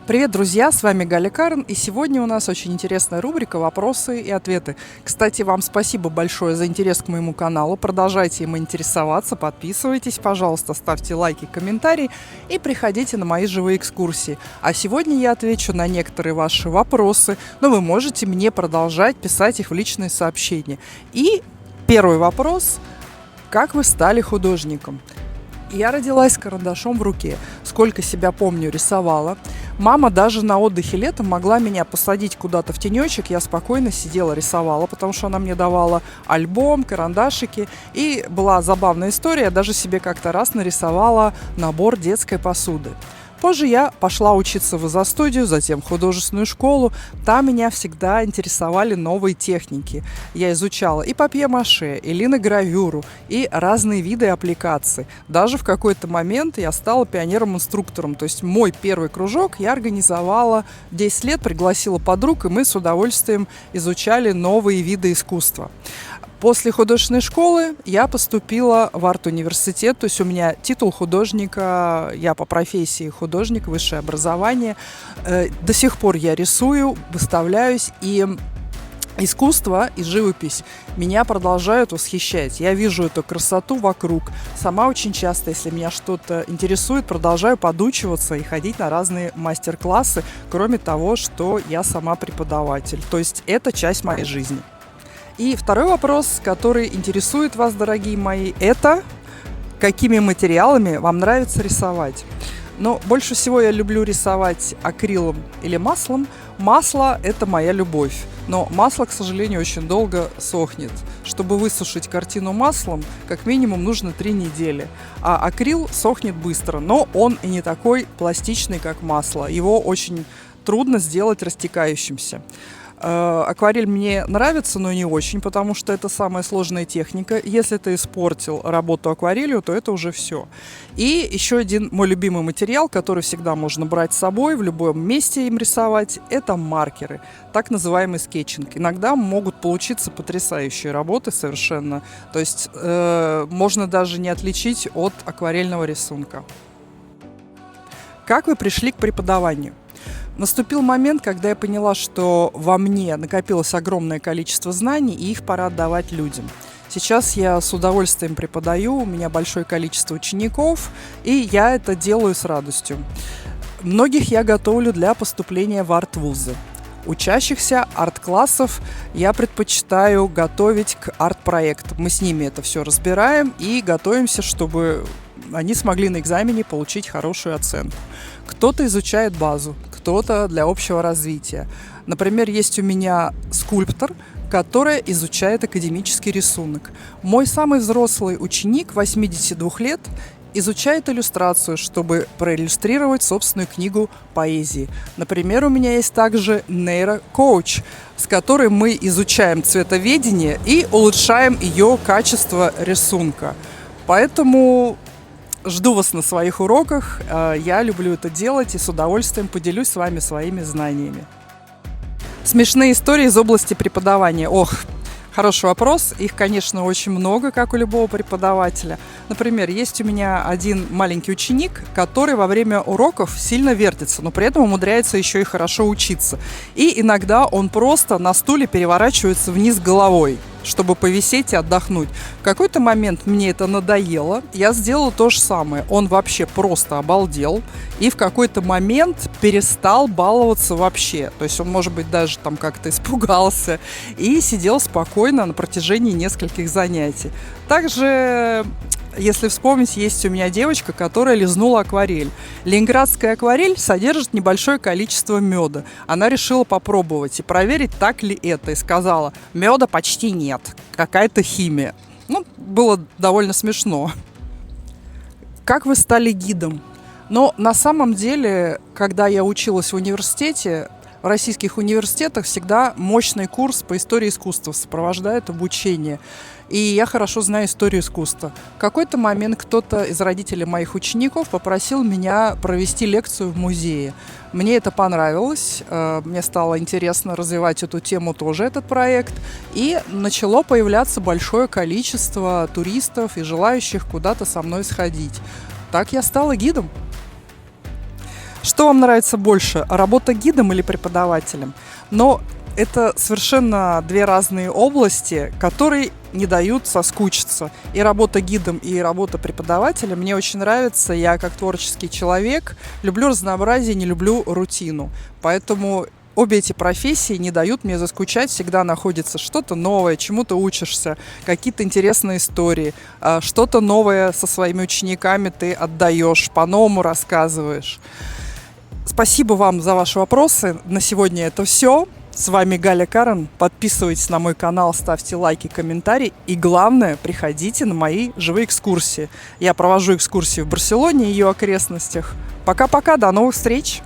Привет, друзья! С вами Галя Карн, и сегодня у нас очень интересная рубрика «Вопросы и ответы». Кстати, вам спасибо большое за интерес к моему каналу. Продолжайте им интересоваться, подписывайтесь, пожалуйста, ставьте лайки, комментарии и приходите на мои живые экскурсии. А сегодня я отвечу на некоторые ваши вопросы, но вы можете мне продолжать писать их в личные сообщения. И первый вопрос: как вы стали художником? Я родилась с карандашом в руке. Сколько себя помню, рисовала. Мама даже на отдыхе летом могла меня посадить куда-то в тенечек. Я спокойно сидела, рисовала, потому что она мне давала альбом, карандашики. И была забавная история. Я даже себе как-то раз нарисовала набор детской посуды. Позже я пошла учиться в изо-студию, затем в художественную школу. Там меня всегда интересовали новые техники. Я изучала и папье-маше, и линогравюру, и разные виды аппликаций. Даже в какой-то момент я стала пионером-инструктором. То есть мой первый кружок я организовала 10 лет, пригласила подруг, и мы с удовольствием изучали новые виды искусства. После художественной школы я поступила в арт-университет, то есть у меня титул художника, я по профессии художник, высшее образование. До сих пор я рисую, выставляюсь, и искусство и живопись меня продолжают восхищать. Я вижу эту красоту вокруг. Сама очень часто, если меня что-то интересует, продолжаю подучиваться и ходить на разные мастер-классы, кроме того, что я сама преподаватель. То есть это часть моей жизни. И второй вопрос, который интересует вас, дорогие мои, это какими материалами вам нравится рисовать? Но больше всего я люблю рисовать акрилом или маслом. Масло – это моя любовь. Но масло, к сожалению, очень долго сохнет. Чтобы высушить картину маслом, как минимум нужно 3 недели. А акрил сохнет быстро, но он и не такой пластичный, как масло. Его очень трудно сделать растекающимся. Акварель мне нравится, но не очень, потому что это самая сложная техника. Если ты испортил работу акварелью, то это уже все. И еще один мой любимый материал, который всегда можно брать с собой, в любом месте им рисовать, это маркеры, так называемый скетчинг. Иногда могут получиться потрясающие работы совершенно. То есть можно даже не отличить от акварельного рисунка. Как вы пришли к преподаванию? Наступил момент, когда я поняла, что во мне накопилось огромное количество знаний, и их пора отдавать людям. Сейчас я с удовольствием преподаю, у меня большое количество учеников, и я это делаю с радостью. Многих я готовлю для поступления в арт-вузы. Учащихся арт-классов я предпочитаю готовить к арт-проектам. Мы с ними это все разбираем и готовимся, чтобы они смогли на экзамене получить хорошую оценку. Кто-то изучает базу, кто-то для общего развития. Например, есть у меня скульптор, который изучает академический рисунок. Мой самый взрослый ученик, 82 лет, изучает иллюстрацию, чтобы проиллюстрировать собственную книгу поэзии. Например, у меня есть также нейрокоуч, с которой мы изучаем цветоведение и улучшаем ее качество рисунка. Поэтому жду вас на своих уроках. Я люблю это делать и с удовольствием поделюсь с вами своими знаниями. Смешные истории из области преподавания. Хороший вопрос. Их, конечно, очень много, как у любого преподавателя. Например, есть у меня один маленький ученик, который во время уроков сильно вертится, но при этом умудряется еще и хорошо учиться. И иногда он просто на стуле переворачивается вниз головой, чтобы повисеть и отдохнуть. В какой-то момент мне это надоело, я сделала то же самое. Он вообще просто обалдел и в какой-то момент перестал баловаться вообще. То есть он, может быть, даже там как-то испугался и сидел спокойно на протяжении нескольких занятий. Также, если вспомнить, есть у меня девочка, которая лизнула акварель. Ленинградская акварель содержит небольшое количество меда. Она решила попробовать и проверить, так ли это. И сказала: меда почти нет, какая-то химия. Было довольно смешно. Как вы стали гидом? Но на самом деле, когда я училась в университете, в российских университетах всегда мощный курс по истории искусства сопровождает обучение. И я хорошо знаю историю искусства. В какой-то момент кто-то из родителей моих учеников попросил меня провести лекцию в музее. Мне это понравилось, мне стало интересно развивать эту тему, тоже этот проект. И начало появляться большое количество туристов и желающих куда-то со мной сходить. Так я стала гидом. Что вам нравится больше, работа гидом или преподавателем? Но это совершенно две разные области, которые не дают соскучиться. И работа гидом, и работа преподавателем мне очень нравится. Я как творческий человек люблю разнообразие, не люблю рутину. Поэтому обе эти профессии не дают мне заскучать. Всегда находится что-то новое, чему-то учишься, какие-то интересные истории, что-то новое со своими учениками ты отдаешь, по-новому рассказываешь. Спасибо вам за ваши вопросы. На сегодня это все. С вами Галя Карен. Подписывайтесь на мой канал, ставьте лайки, комментарии. И главное, приходите на мои живые экскурсии. Я провожу экскурсии в Барселоне и ее окрестностях. Пока-пока, до новых встреч!